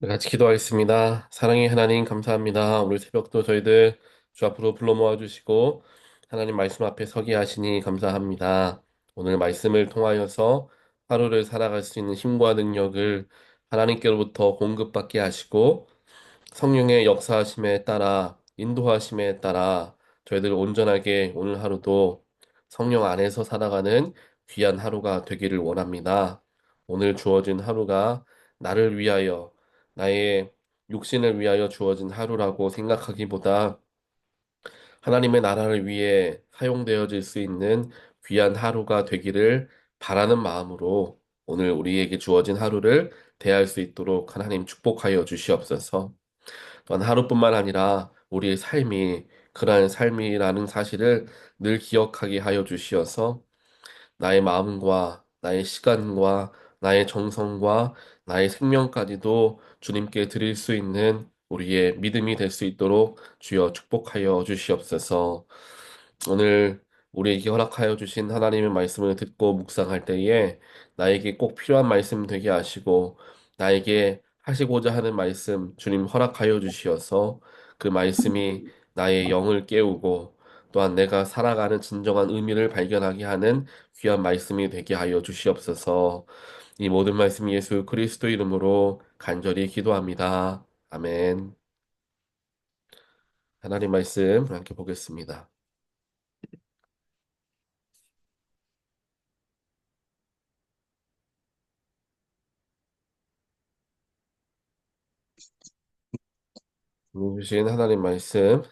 네, 같이 기도하겠습니다. 사랑의 하나님 감사합니다. 오늘 새벽도 저희들 주 앞으로 불러 모아주시고 하나님 말씀 앞에 서게 하시니 감사합니다. 오늘 말씀을 통하여서 하루를 살아갈 수 있는 힘과 능력을 하나님께로부터 공급받게 하시고 성령의 역사하심에 따라 인도하심에 따라 저희들 온전하게 오늘 하루도 성령 안에서 살아가는 귀한 하루가 되기를 원합니다. 오늘 주어진 하루가 나를 위하여 나의 육신을 위하여 주어진 하루라고 생각하기보다 하나님의 나라를 위해 사용되어질 수 있는 귀한 하루가 되기를 바라는 마음으로 오늘 우리에게 주어진 하루를 대할 수 있도록 하나님 축복하여 주시옵소서. 또한 하루뿐만 아니라 우리의 삶이 그러한 삶이라는 사실을 늘 기억하게 하여 주시어서 나의 마음과 나의 시간과 나의 정성과 나의 생명까지도 주님께 드릴 수 있는 우리의 믿음이 될 수 있도록 주여 축복하여 주시옵소서. 오늘 우리에게 허락하여 주신 하나님의 말씀을 듣고 묵상할 때에 나에게 꼭 필요한 말씀 되게 하시고 나에게 하시고자 하는 말씀 주님 허락하여 주시어서 그 말씀이 나의 영을 깨우고 또한 내가 살아가는 진정한 의미를 발견하게 하는 귀한 말씀이 되게 하여 주시옵소서. 이 모든 말씀 예수 그리스도 이름으로 간절히 기도합니다. 아멘. 하나님 말씀 함께 보겠습니다. 오늘 주신 하나님 말씀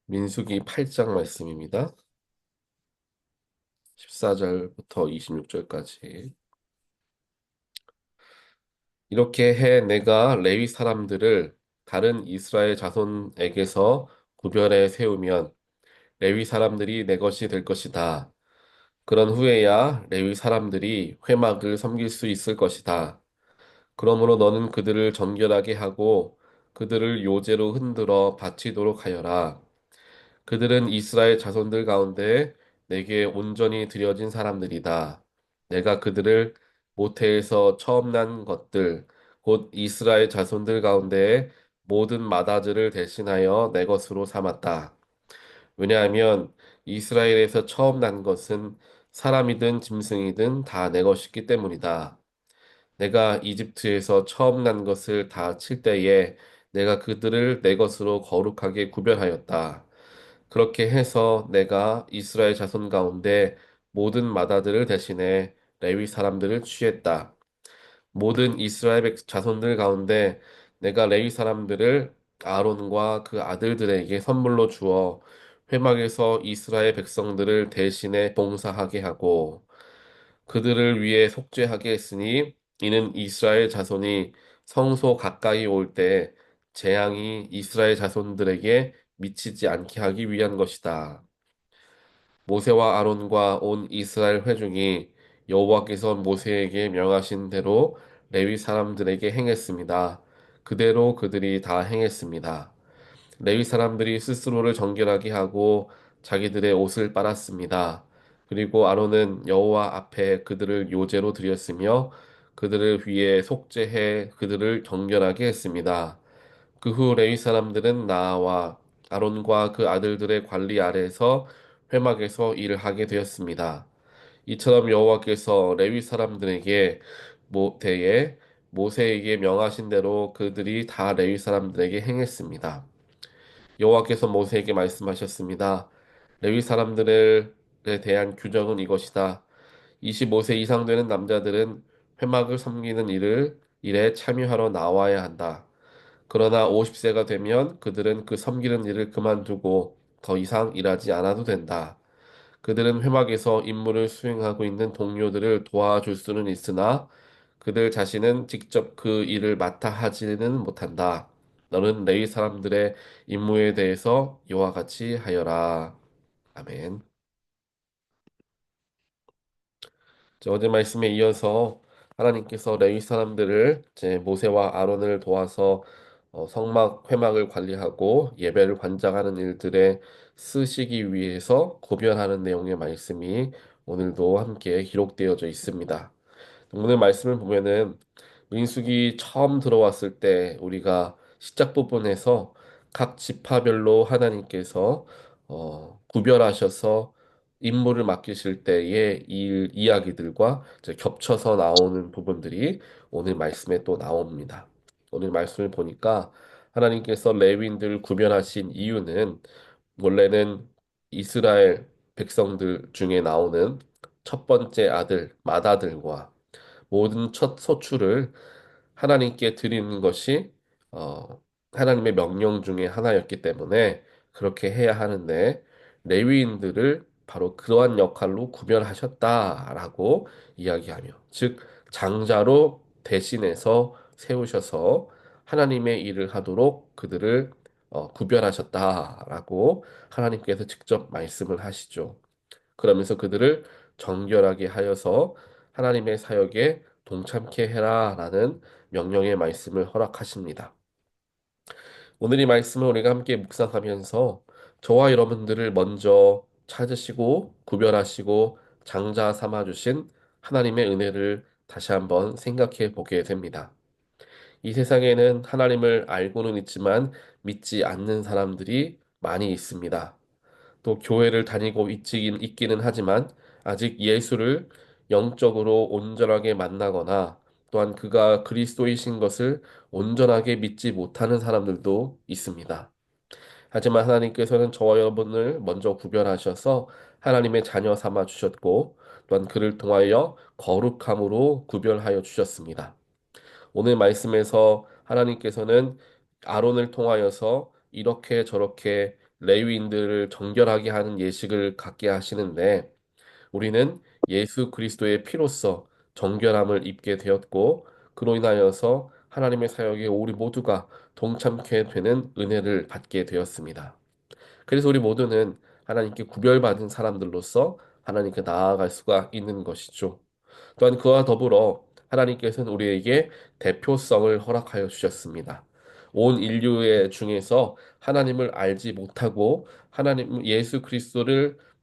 민수기 8장 말씀입니다. 14절부터 26절까지. 이렇게 해 내가 레위 사람들을 다른 이스라엘 자손에게서 구별해 세우면 레위 사람들이 내 것이 될 것이다. 그런 후에야 레위 사람들이 회막을 섬길 수 있을 것이다. 그러므로 너는 그들을 정결하게 하고 그들을 요제로 흔들어 바치도록 하여라. 그들은 이스라엘 자손들 가운데 내게 온전히 드려진 사람들이다. 내가 그들을 모태에서 처음 난 것들, 곧 이스라엘 자손들 가운데 모든 마다들을 대신하여 내 것으로 삼았다. 왜냐하면 이스라엘에서 처음 난 것은 사람이든 짐승이든 다 내 것이기 때문이다. 내가 이집트에서 처음 난 것을 다 칠 때에 내가 그들을 내 것으로 거룩하게 구별하였다. 그렇게 해서 내가 이스라엘 자손 가운데 모든 맏아들을 대신해 레위 사람들을 취했다. 모든 이스라엘 자손들 가운데 내가 레위 사람들을 아론과 그 아들들에게 선물로 주어 회막에서 이스라엘 백성들을 대신해 봉사하게 하고 그들을 위해 속죄하게 했으니 이는 이스라엘 자손이 성소 가까이 올 때 재앙이 이스라엘 자손들에게 미치지 않게 하기 위한 것이다. 모세와 아론과 온 이스라엘 회중이 여호와께서 모세에게 명하신 대로 레위 사람들에게 행했습니다. 그대로 그들이 다 행했습니다. 레위 사람들이 스스로를 정결하게 하고 자기들의 옷을 빨았습니다. 그리고 아론은 여호와 앞에 그들을 요제로 드렸으며 그들을 위해 속죄해 그들을 정결하게 했습니다. 그 후 레위 사람들은 나와 아론과 그 아들들의 관리 아래에서 회막에서 일을 하게 되었습니다. 이처럼 여호와께서 레위 사람들에게 대에 모세에게 명하신 대로 그들이 다 레위 사람들에게 행했습니다. 여호와께서 모세에게 말씀하셨습니다. 레위 사람들에 대한 규정은 이것이다. 25세 이상 되는 남자들은 회막을 섬기는 일에 참여하러 나와야 한다. 그러나 50세가 되면 그들은 그 섬기는 일을 그만두고 더 이상 일하지 않아도 된다. 그들은 회막에서 임무를 수행하고 있는 동료들을 도와줄 수는 있으나 그들 자신은 직접 그 일을 맡아 하지는 못한다. 너는 레위 사람들의 임무에 대해서 이와 같이 하여라. 아멘. 어제 말씀에 이어서 하나님께서 레위 사람들을 이제 모세와 아론을 도와서 성막 회막을 관리하고 예배를 관장하는 일들에 쓰시기 위해서 구별하는 내용의 말씀이 오늘도 함께 기록되어져 있습니다. 오늘 말씀을 보면은 민수기 처음 들어왔을 때 우리가 시작 부분에서 각 지파별로 하나님께서 구별하셔서 임무를 맡기실 때의 일 이야기들과 이제 겹쳐서 나오는 부분들이 오늘 말씀에 또 나옵니다. 오늘 말씀을 보니까 하나님께서 레위인들을 구별하신 이유는 원래는 이스라엘 백성들 중에 나오는 첫 번째 아들 맏아들과 모든 첫 소출을 하나님께 드리는 것이 어, 하나님의 명령 중에 하나였기 때문에 그렇게 해야 하는데 레위인들을 바로 그러한 역할로 구별하셨다라고 이야기하며 즉 장자로 대신해서 세우셔서 하나님의 일을 하도록 그들을 구별하셨다라고 하나님께서 직접 말씀을 하시죠. 그러면서 그들을 정결하게 하여서 하나님의 사역에 동참케 해라라는 명령의 말씀을 허락하십니다. 오늘 이 말씀을 우리가 함께 묵상하면서 저와 여러분들을 먼저 찾으시고 구별하시고 장자 삼아 주신 하나님의 은혜를 다시 한번 생각해 보게 됩니다. 이 세상에는 하나님을 알고는 있지만 믿지 않는 사람들이 많이 있습니다. 또 교회를 다니고 있기는 하지만 아직 예수를 영적으로 온전하게 만나거나 또한 그가 그리스도이신 것을 온전하게 믿지 못하는 사람들도 있습니다. 하지만 하나님께서는 저와 여러분을 먼저 구별하셔서 하나님의 자녀 삼아 주셨고 또한 그를 통하여 거룩함으로 구별하여 주셨습니다. 오늘 말씀에서 하나님께서는 아론을 통하여서 이렇게 저렇게 레위인들을 정결하게 하는 예식을 갖게 하시는데 우리는 예수 그리스도의 피로써 정결함을 입게 되었고 그로 인하여서 하나님의 사역에 우리 모두가 동참케 되는 은혜를 받게 되었습니다. 그래서 우리 모두는 하나님께 구별받은 사람들로서 하나님께 나아갈 수가 있는 것이죠. 또한 그와 더불어 하나님께서는 우리에게 대표성을 허락하여 주셨습니다. 온 인류의 중에서 하나님을 알지 못하고 하나님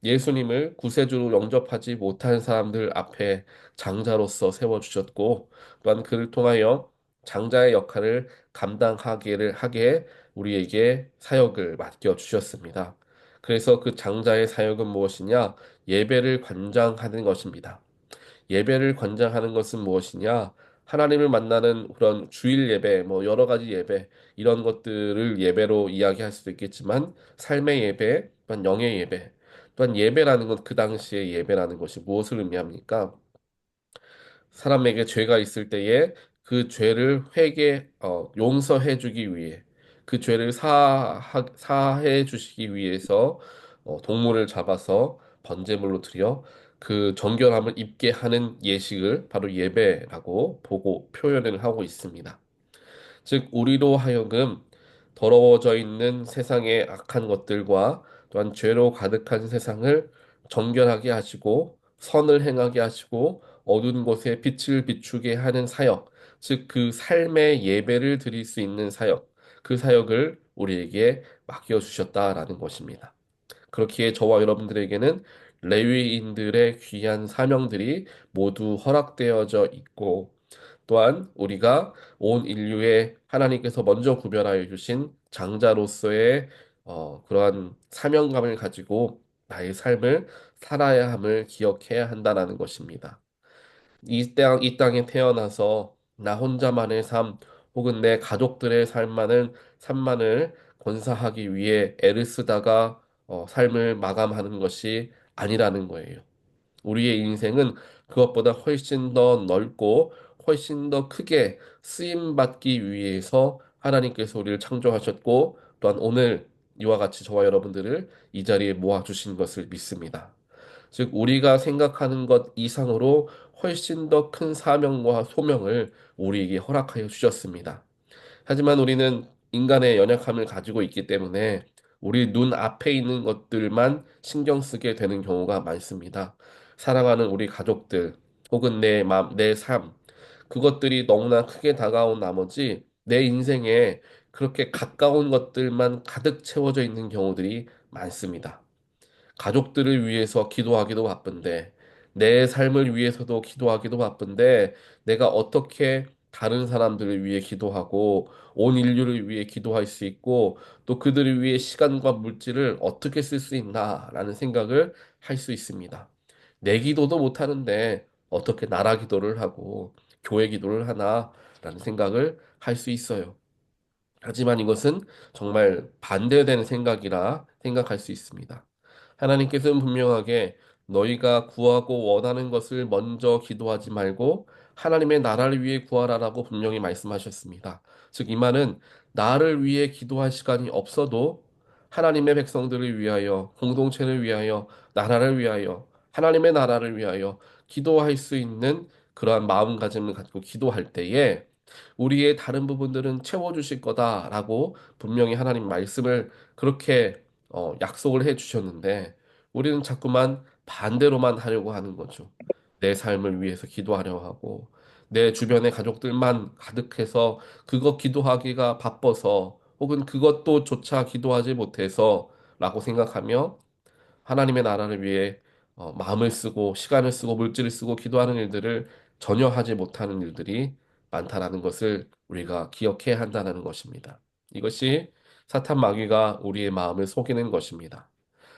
예수님을 구세주로 영접하지 못한 사람들 앞에 장자로서 세워 주셨고 또한 그를 통하여 장자의 역할을 감당하기를 하게 우리에게 사역을 맡겨 주셨습니다. 그래서 그 장자의 사역은 무엇이냐? 예배를 관장하는 것입니다. 예배를 관장하는 것은 무엇이냐? 하나님을 만나는 그런 주일 예배, 뭐 여러 가지 예배, 이런 것들을 예배로 이야기할 수도 있겠지만, 삶의 예배, 또한 영의 예배, 또한 예배라는 건 그 당시에 예배라는 것이 무엇을 의미합니까? 사람에게 죄가 있을 때에 그 죄를 용서해 주기 위해 그 죄를 사해 주시기 위해서 동물을 잡아서 번제물로 드려 그 정결함을 입게 하는 예식을 바로 예배라고 보고 표현을 하고 있습니다. 즉, 우리로 하여금 더러워져 있는 세상의 악한 것들과 또한 죄로 가득한 세상을 정결하게 하시고 선을 행하게 하시고 어두운 곳에 빛을 비추게 하는 사역, 즉 그 삶의 예배를 드릴 수 있는 사역, 그 사역을 우리에게 맡겨 주셨다라는 것입니다. 그렇기에 저와 여러분들에게는 레위인들의 귀한 사명들이 모두 허락되어져 있고 또한 우리가 온 인류에 하나님께서 먼저 구별하여 주신 장자로서의 그러한 사명감을 가지고 나의 삶을 살아야 함을 기억해야 한다는 것입니다. 이 땅에 태어나서 나 혼자만의 삶 혹은 내 가족들의 삶만을 건사하기 위해 애를 쓰다가 삶을 마감하는 것이 아니라는 거예요. 우리의 인생은 그것보다 훨씬 더 넓고 훨씬 더 크게 쓰임 받기 위해서 하나님께서 우리를 창조하셨고 또한 오늘 이와 같이 저와 여러분들을 이 자리에 모아 주신 것을 믿습니다. 즉 우리가 생각하는 것 이상으로 훨씬 더 큰 사명과 소명을 우리에게 허락하여 주셨습니다. 하지만 우리는 인간의 연약함을 가지고 있기 때문에 우리 눈 앞에 있는 것들만 신경 쓰게 되는 경우가 많습니다. 사랑하는 우리 가족들, 혹은 내 삶, 그것들이 너무나 크게 다가온 나머지 내 인생에 그렇게 가까운 것들만 가득 채워져 있는 경우들이 많습니다. 가족들을 위해서 기도하기도 바쁜데, 내 삶을 위해서도 기도하기도 바쁜데 내가 어떻게 다른 사람들을 위해 기도하고 온 인류를 위해 기도할 수 있고 또 그들을 위해 시간과 물질을 어떻게 쓸 수 있나라는 생각을 할 수 있습니다. 내 기도도 못하는데 어떻게 나라 기도를 하고 교회 기도를 하나라는 생각을 할 수 있어요. 하지만 이것은 정말 반대되는 생각이라 생각할 수 있습니다. 하나님께서는 분명하게 너희가 구하고 원하는 것을 먼저 기도하지 말고 하나님의 나라를 위해 구하라라고 분명히 말씀하셨습니다. 즉, 이 말은 나를 위해 기도할 시간이 없어도 하나님의 백성들을 위하여, 공동체를 위하여, 나라를 위하여, 하나님의 나라를 위하여 기도할 수 있는 그러한 마음가짐을 갖고 기도할 때에 우리의 다른 부분들은 채워주실 거다라고 분명히 하나님 말씀을 그렇게 약속을 해 주셨는데 우리는 자꾸만 반대로만 하려고 하는 거죠. 내 삶을 위해서 기도하려 하고 내 주변의 가족들만 가득해서 그것 기도하기가 바빠서 혹은 그것도 조차 기도하지 못해서 라고 생각하며 하나님의 나라를 위해 마음을 쓰고 시간을 쓰고 물질을 쓰고 기도하는 일들을 전혀 하지 못하는 일들이 많다라는 것을 우리가 기억해야 한다는 것입니다. 이것이 사탄 마귀가 우리의 마음을 속이는 것입니다.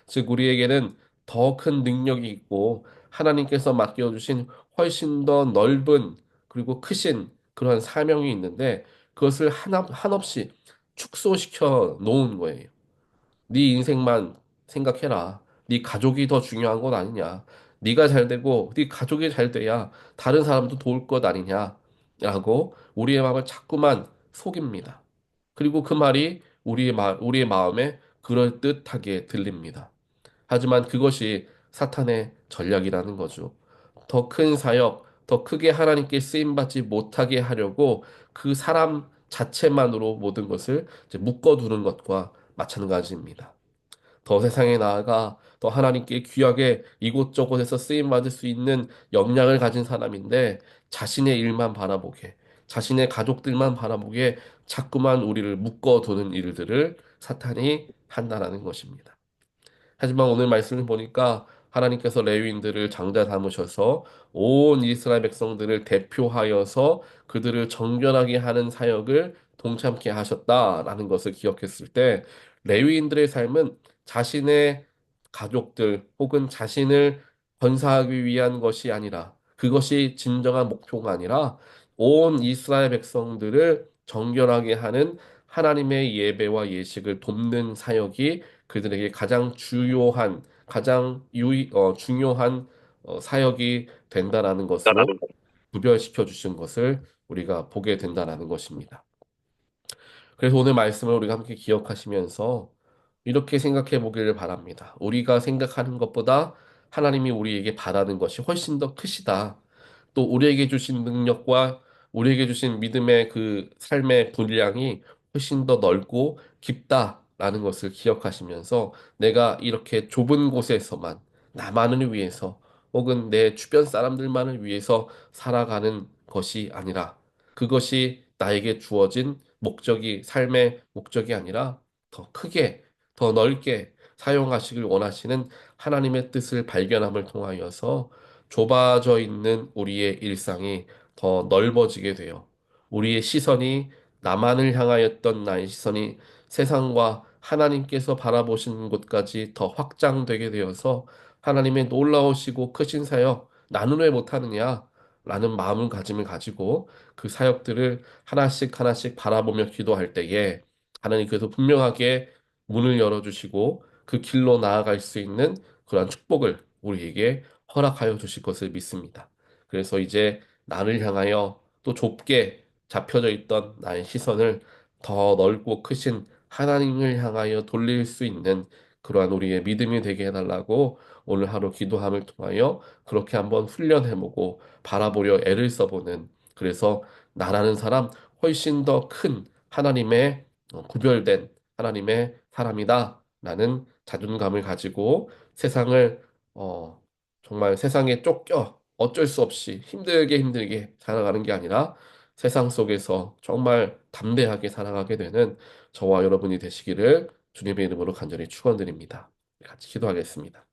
즉 우리에게는 더 큰 능력이 있고 하나님께서 맡겨주신 훨씬 더 넓은 그리고 크신 그러한 사명이 있는데 그것을 한없이 축소시켜 놓은 거예요. 네 인생만 생각해라. 네 가족이 더 중요한 것 아니냐. 네가 잘 되고 네 가족이 잘 돼야 다른 사람도 도울 것 아니냐. 라고 우리의 마음을 자꾸만 속입니다. 그리고 그 말이 우리의 마음에 그럴듯하게 들립니다. 하지만 그것이 사탄의 전략이라는 거죠. 더 큰 사역, 더 크게 하나님께 쓰임받지 못하게 하려고 그 사람 자체만으로 모든 것을 이제 묶어두는 것과 마찬가지입니다. 더 세상에 나아가 더 하나님께 귀하게 이곳저곳에서 쓰임 받을 수 있는 역량을 가진 사람인데 자신의 일만 바라보게, 자신의 가족들만 바라보게 자꾸만 우리를 묶어두는 일들을 사탄이 한다라는 것입니다. 하지만 오늘 말씀을 보니까 하나님께서 레위인들을 장자 삼으셔서 온 이스라엘 백성들을 대표하여서 그들을 정결하게 하는 사역을 동참케 하셨다라는 것을 기억했을 때 레위인들의 삶은 자신의 가족들 혹은 자신을 건사하기 위한 것이 아니라 그것이 진정한 목표가 아니라 온 이스라엘 백성들을 정결하게 하는 하나님의 예배와 예식을 돕는 사역이 그들에게 가장 중요한 사역이 된다라는 것으로 구별시켜 주신 것을 우리가 보게 된다라는 것입니다. 그래서 오늘 말씀을 우리가 함께 기억하시면서 이렇게 생각해 보기를 바랍니다. 우리가 생각하는 것보다 하나님이 우리에게 바라는 것이 훨씬 더 크시다. 또 우리에게 주신 능력과 우리에게 주신 믿음의 그 삶의 분량이 훨씬 더 넓고 깊다라는 것을 기억하시면서 내가 이렇게 좁은 곳에서만 나만을 위해서 혹은 내 주변 사람들만을 위해서 살아가는 것이 아니라 그것이 나에게 주어진 삶의 목적이 아니라 더 크게, 더 넓게 사용하시길 원하시는 하나님의 뜻을 발견함을 통하여서 좁아져 있는 우리의 일상이 더 넓어지게 되어 우리의 시선이 나만을 향하였던 나의 시선이 세상과 하나님께서 바라보시는 곳까지 더 확장되게 되어서 하나님의 놀라우시고 크신 사역 나는 왜 못하느냐? 라는 마음가짐을 가지고 그 사역들을 하나씩 하나씩 바라보며 기도할 때에 하나님께서 분명하게 문을 열어주시고 그 길로 나아갈 수 있는 그러한 축복을 우리에게 허락하여 주실 것을 믿습니다. 그래서 이제 나를 향하여 또 좁게 잡혀져 있던 나의 시선을 더 넓고 크신 하나님을 향하여 돌릴 수 있는 그러한 우리의 믿음이 되게 해달라고 오늘 하루 기도함을 통하여 그렇게 한번 훈련해보고 바라보려 애를 써보는 그래서 나라는 사람 훨씬 더 큰 하나님의 구별된 하나님의 사람이다 라는 자존감을 가지고 세상을 어, 정말 세상에 쫓겨 어쩔 수 없이 힘들게 살아가는 게 아니라 세상 속에서 정말 담대하게 살아가게 되는 저와 여러분이 되시기를 주님의 이름으로 간절히 축원드립니다. 같이 기도하겠습니다.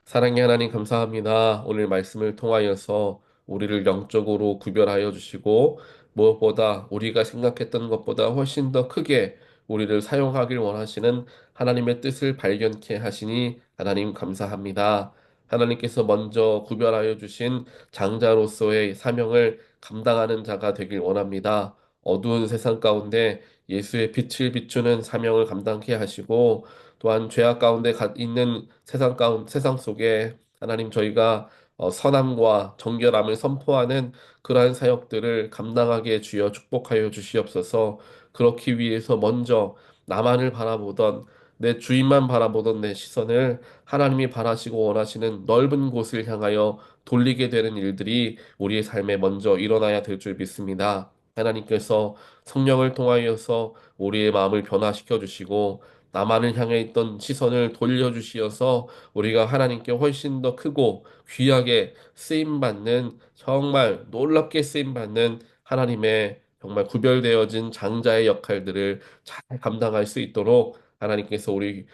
사랑의 하나님 감사합니다. 오늘 말씀을 통하여서 우리를 영적으로 구별하여 주시고 무엇보다 우리가 생각했던 것보다 훨씬 더 크게 우리를 사용하길 원하시는 하나님의 뜻을 발견케 하시니 하나님 감사합니다. 하나님께서 먼저 구별하여 주신 장자로서의 사명을 감당하는 자가 되길 원합니다. 어두운 세상 가운데 예수의 빛을 비추는 사명을 감당케 하시고 또한 죄악 가운데 있는 세상 속에 하나님 저희가 선함과 정결함을 선포하는 그러한 사역들을 감당하게 주여 축복하여 주시옵소서. 그렇기 위해서 먼저 나만을 바라보던 내 주인만 바라보던 내 시선을 하나님이 바라시고 원하시는 넓은 곳을 향하여 돌리게 되는 일들이 우리의 삶에 먼저 일어나야 될 줄 믿습니다. 하나님께서 성령을 통하여서 우리의 마음을 변화시켜 주시고 나만을 향해 있던 시선을 돌려주시어서 우리가 하나님께 훨씬 더 크고 귀하게 쓰임받는 정말 놀랍게 쓰임받는 하나님의 정말 구별되어진 장자의 역할들을 잘 감당할 수 있도록 하나님께서 우리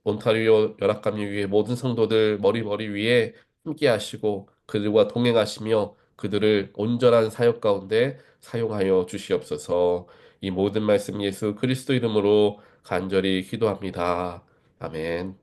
온타리오 연합감리교회 모든 성도들 머리 위에 함께 하시고 그들과 동행하시며 그들을 온전한 사역 가운데 사용하여 주시옵소서. 이 모든 말씀 예수 그리스도 이름으로 간절히 기도합니다. 아멘.